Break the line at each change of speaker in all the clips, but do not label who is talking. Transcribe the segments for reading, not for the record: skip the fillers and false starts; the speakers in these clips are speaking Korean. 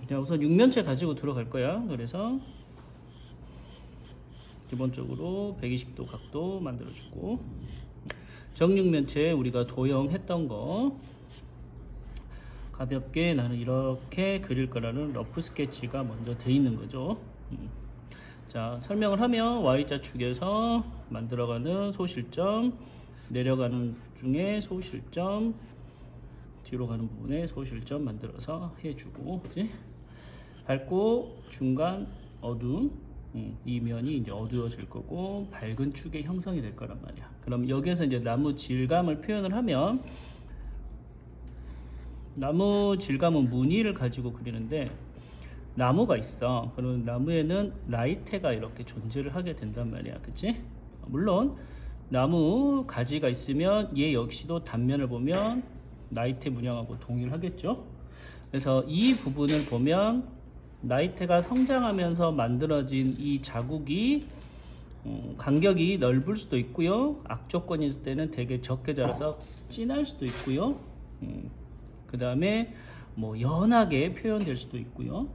자, 우선 육면체 가지고 들어갈 거야. 그래서 기본적으로 120도 각도 만들어주고, 정육면체 우리가 도형했던 거 가볍게 나는 이렇게 그릴 거라는 러프 스케치가 먼저 돼 있는 거죠. 자, 설명을 하면 Y자축에서 만들어가는 소실점, 내려가는 중에 소실점, 뒤로 가는 부분에 소실점 만들어서 해주고, 그치? 밝고 중간 어두움, 이 면이 이제 어두워질 거고 밝은 축의 형성이 될 거란 말이야. 그럼 여기에서 이제 나무 질감을 표현을 하면, 나무 질감은 무늬를 가지고 그리는데 나무가 있어. 그러면 나무에는 나이테가 이렇게 존재를 하게 된단 말이야. 그치? 물론 나무 가지가 있으면 얘 역시도 단면을 보면 나이테 문양하고 동일하겠죠. 그래서 이 부분을 보면 나이테가 성장하면서 만들어진 이 자국이 간격이 넓을 수도 있고요. 악조건이 있을 때는 되게 적게 자라서 진할 수도 있고요. 그 다음에 뭐 연하게 표현될 수도 있고요.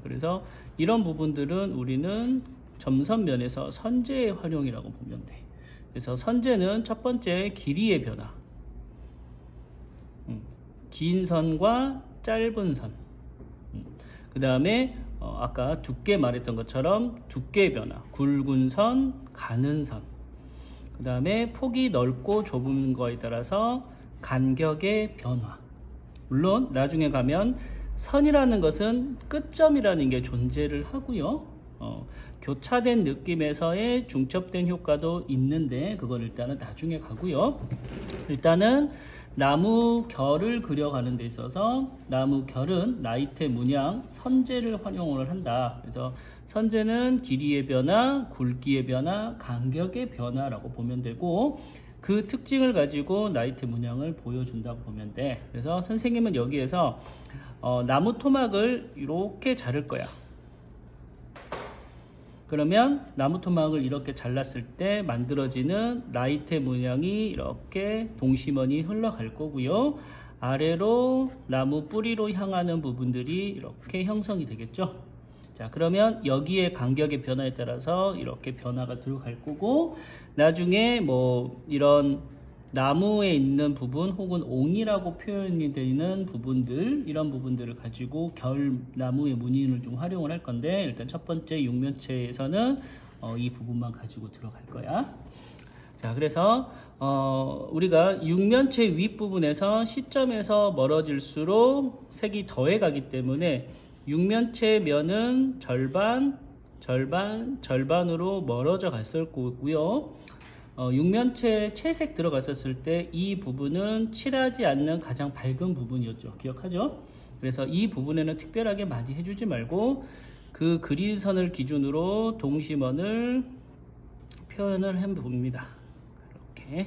그래서 이런 부분들은 우리는 점선면에서 선재의 활용이라고 보면 돼. 그래서 선재는 첫 번째 길이의 변화, 긴 선과 짧은 선, 그 다음에 아까 두께 말했던 것처럼 두께의 변화, 굵은 선, 가는 선, 그 다음에 폭이 넓고 좁은 거에 따라서 간격의 변화. 물론 나중에 가면 선이라는 것은 끝점이라는 게 존재를 하고요. 교차된 느낌에서의 중첩된 효과도 있는데 그건 일단은 나중에 가고요. 일단은 나무 결을 그려가는 데 있어서 나무 결은 나이테 문양 선재를 활용을 한다. 그래서 선재는 길이의 변화, 굵기의 변화, 간격의 변화라고 보면 되고, 그 특징을 가지고 나이테 문양을 보여준다고 보면 돼. 그래서 선생님은 여기에서 나무 토막을 이렇게 자를 거야. 그러면 나무 토막을 이렇게 잘랐을 때 만들어지는 나이테 문양이 이렇게 동심원이 흘러갈 거고요. 아래로 나무 뿌리로 향하는 부분들이 이렇게 형성이 되겠죠. 자, 그러면 여기에 간격의 변화에 따라서 이렇게 변화가 들어갈 거고, 나중에 뭐 이런 나무에 있는 부분 혹은 옹이라고 표현이 되는 부분들, 이런 부분들을 가지고 결 나무의 무늬를 좀 활용을 할 건데, 일단 첫 번째 육면체에서는 이 부분만 가지고 들어갈 거야. 자, 그래서 우리가 육면체 윗부분에서 시점에서 멀어질수록 색이 더해 가기 때문에 육면체 면은 절반으로 멀어져 갔을 거고요. 육면체 채색 들어갔었을 때 이 부분은 칠하지 않는 가장 밝은 부분이었죠. 기억하죠? 그래서 이 부분에는 특별하게 많이 해주지 말고 그 그린 선을 기준으로 동심원을 표현을 해봅니다. 이렇게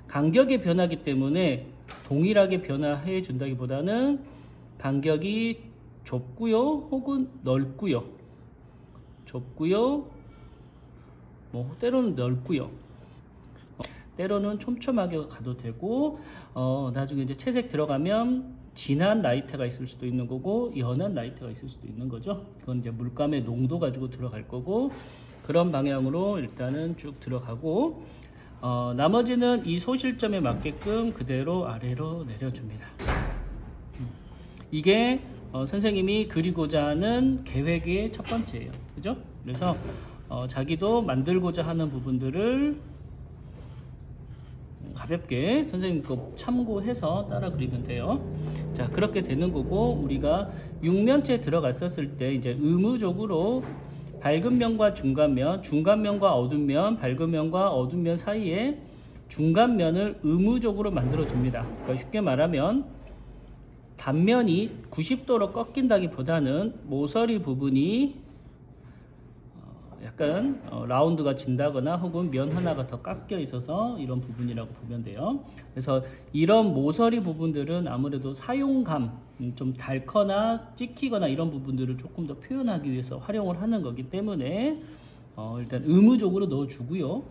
간격의 변화기 때문에 동일하게 변화해 준다기보다는 간격이 좁고요, 혹은 넓고요. 좁고요, 뭐 때로는 넓고요. 때로는 촘촘하게 가도 되고, 나중에 이제 채색 들어가면 진한 나이테가 있을 수도 있는 거고, 연한 나이테가 있을 수도 있는 거죠. 그건 이제 물감의 농도 가지고 들어갈 거고, 그런 방향으로 일단은 쭉 들어가고, 나머지는 이 소실점에 맞게끔 그대로 아래로 내려줍니다. 이게 선생님이 그리고자 하는 계획의 첫 번째예요. 그죠? 그래서 자기도 만들고자 하는 부분들을 가볍게 선생님 거 참고해서 따라 그리면 돼요. 자, 그렇게 되는 거고, 우리가 육면체에 들어갔었을 때 이제 의무적으로 밝은 면과 중간면, 중간면과 어두운 면, 밝은 면과 어두운 면 사이에 중간면을 의무적으로 만들어 줍니다. 그러니까 쉽게 말하면 단면이 90도로 꺾인다기보다는 모서리 부분이 약간 라운드가 진다거나 혹은 면 하나가 더 깎여 있어서 이런 부분이라고 보면 돼요. 그래서 이런 모서리 부분들은 아무래도 사용감, 좀 닳거나 찍히거나 이런 부분들을 조금 더 표현하기 위해서 활용을 하는 거기 때문에 일단 의무적으로 넣어주고요.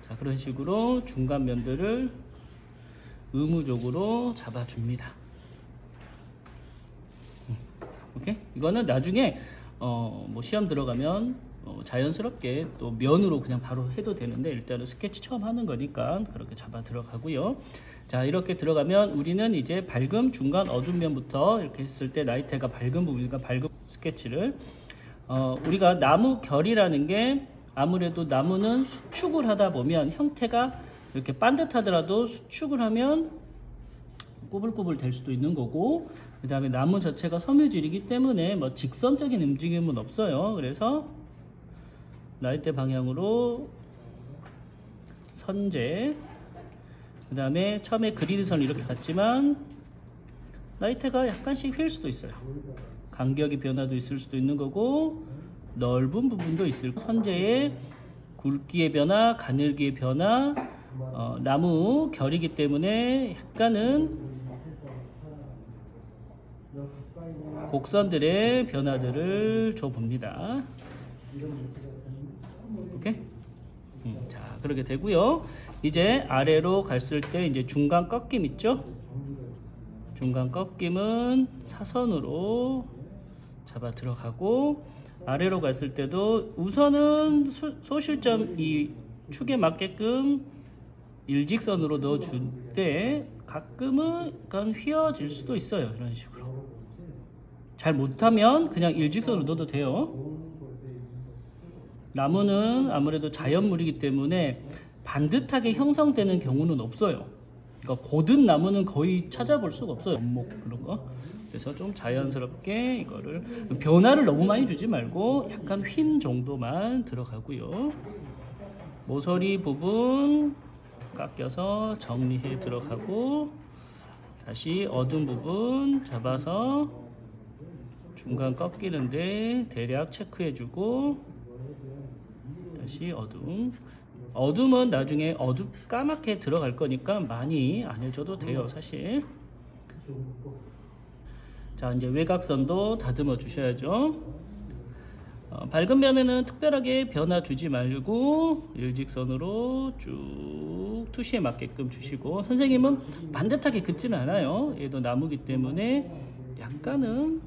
자, 그런 식으로 중간 면들을 의무적으로 잡아줍니다. 오케이? 이거는 나중에 뭐 시험 들어가면 자연스럽게 또 면으로 그냥 바로 해도 되는데 일단은 스케치 처음 하는 거니까 그렇게 잡아 들어가고요. 자, 이렇게 들어가면 우리는 이제 밝음, 중간, 어두운 면부터 이렇게 했을 때 나이테가 밝은 부분이니까 밝은 스케치를 우리가 나무 결이라는 게 아무래도 나무는 수축을 하다 보면 형태가 이렇게 반듯하더라도 수축을 하면 꾸불꾸불 될 수도 있는 거고, 그 다음에 나무 자체가 섬유질이기 때문에 뭐 직선적인 움직임은 없어요. 그래서 나이테 방향으로 선제, 그 다음에 처음에 그리드선을 이렇게 갔지만 나이테가 약간씩 휠 수도 있어요. 간격의 변화도 있을 수도 있는 거고 넓은 부분도 있을 거고, 선제의 굵기의 변화, 가늘기의 변화, 나무 결이기 때문에 약간은 곡선들의 변화들을 줘봅니다. 오케이? 자, 그렇게 되고요. 이제 아래로 갔을 때 이제 중간 꺾임 있죠? 중간 꺾임은 사선으로 잡아 들어가고, 아래로 갔을 때도 우선은 소실점 이 축에 맞게끔 일직선으로 넣어줄 때 가끔은 약간 휘어질 수도 있어요. 이런 식으로. 잘 못하면 그냥 일직선으로 넣어도 돼요. 나무는 아무래도 자연물이기 때문에 반듯하게 형성되는 경우는 없어요. 그러니까 고든 나무는 거의 찾아볼 수가 없어요. 원목 그런 거. 그래서 좀 자연스럽게 이거를 변화를 너무 많이 주지 말고 약간 휜 정도만 들어가고요. 모서리 부분 깎여서 정리해 들어가고, 다시 어두운 부분 잡아서 중간 꺾이는데 대략 체크해주고, 다시 어둠은 나중에 까맣게 들어갈 거니까 많이 안 해줘도 돼요, 사실. 자, 이제 외곽선도 다듬어 주셔야죠. 밝은 면에는 특별하게 변화 주지 말고 일직선으로 쭉 투시에 맞게끔 주시고, 선생님은 반듯하게 긋지는 않아요. 얘도 나무기 때문에 약간은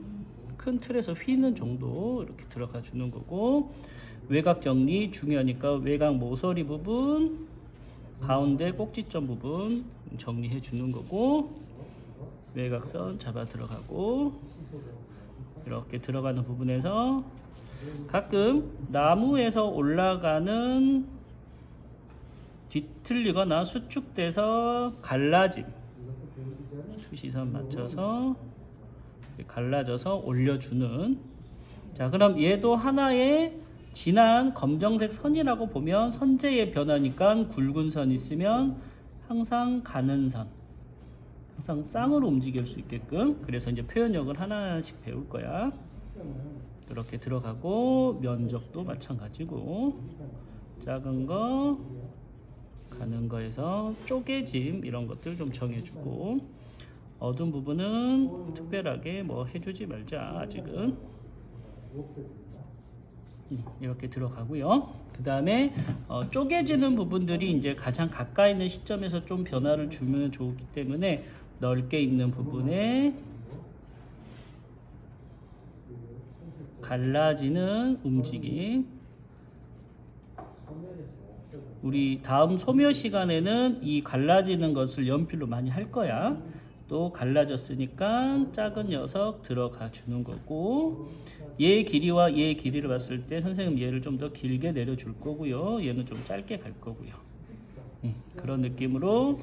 큰 틀에서 휘는 정도 이렇게 들어가 주는 거고, 외곽 정리 중요하니까 외곽 모서리 부분, 가운데 꼭지점 부분 정리해 주는 거고, 외곽선 잡아 들어가고, 이렇게 들어가는 부분에서 가끔 나무에서 올라가는 뒤틀리거나 수축돼서 갈라짐, 투시선 맞춰서 갈라져서 올려주는. 자, 그럼 얘도 하나의 진한 검정색 선이라고 보면 선제의 변화니까 굵은 선 있으면 항상 가는 선, 항상 쌍으로 움직일 수 있게끔. 그래서 이제 표현력을 하나씩 배울 거야. 이렇게 들어가고, 면적도 마찬가지고, 작은 거, 가는 거에서 쪼개짐 이런 것들 좀 정해주고, 어두운 부분은 특별하게 뭐 해주지 말자 아직은. 이렇게 들어가고요. 그 다음에 쪼개지는 부분들이 이제 가장 가까이 있는 시점에서 좀 변화를 주면 좋기 때문에 넓게 있는 부분에 갈라지는 움직임. 우리 다음 소묘 시간에는 이 갈라지는 것을 연필로 많이 할 거야. 또 갈라졌으니까 작은 녀석 들어가 주는 거고, 얘 길이와 얘 길이를 봤을 때 선생님 얘를 좀 더 길게 내려줄 거고요. 얘는 좀 짧게 갈 거고요. 그런 느낌으로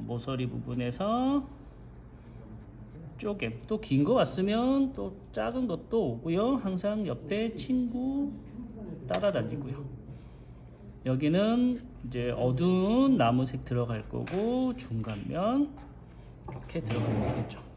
모서리 부분에서 쪼개, 또 긴 거 왔으면 또 작은 것도 오고요. 항상 옆에 친구 따라다니고요. 여기는 이제 어두운 나무색 들어갈 거고, 중간면 이렇게 들어가면 되겠죠.